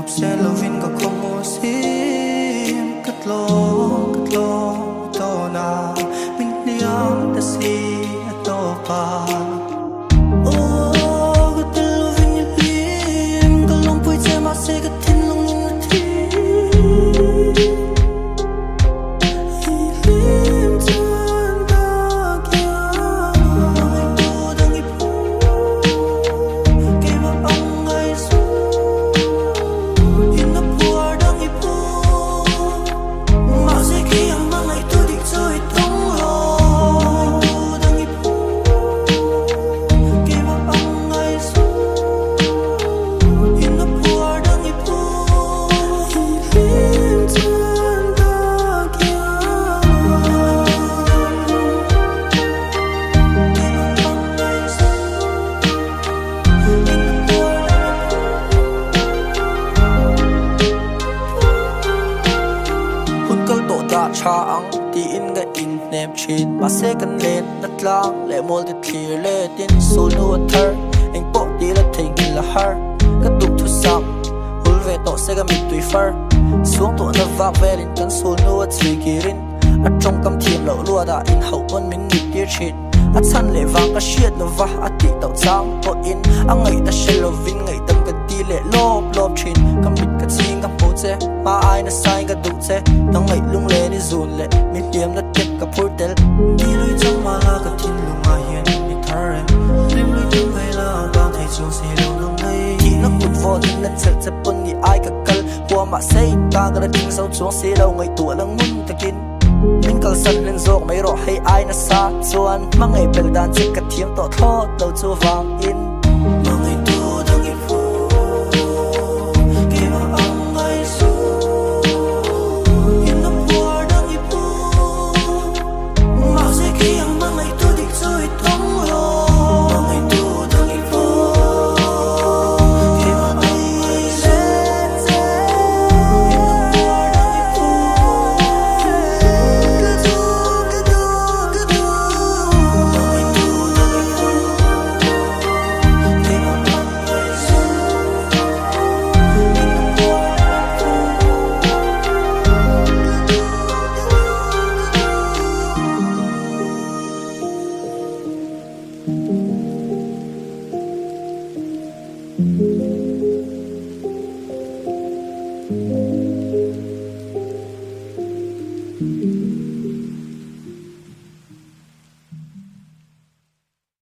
sẽ loving cả không mua xin cất lo to na mình liam ta si to pa oh cái tên loving như liam cả lòng vui chơi mà sẽ cái thiên lòng nhung thi chang ti in ga in nem chin ma se kan len na tlang le mol de clear le tin so no thar eng po ti la thing la har ka tuk thu sam ul ve to se ga mi tui far suang to na va velin kan so no chui kirin a trong kam thiam lo lua da in hau on min ni tir chin a chan le wang ka shiat no va a ti tau chang po in a ngai da shelo vin ngai tam ka ti le lop chin kam bit ka ching kam po che ma ai na sai ka du che nang ngai lung le ni zun le mi tiam na tek ka purtel di lui chang ma la ka tin lung ma hian mi thar lim lui chang vai la ba thai chong se lo nang nei ti na kut vo din na chel che pon ni ai ka kal kwa ma sei ta ga ting sau chong se lo ngai tu lang mun takin min kal san len zok mai ro hei ai na sa chuan mangai bel dan che ka thiam to thot lo chu wang in mangai tu dang i fu ke ma ang ngai su in na por dang i pu ma se ki ang mangai tu dik choi tong lo mangai tu dang i fu ke ma ang ngai se in na por dang i pu Thank you.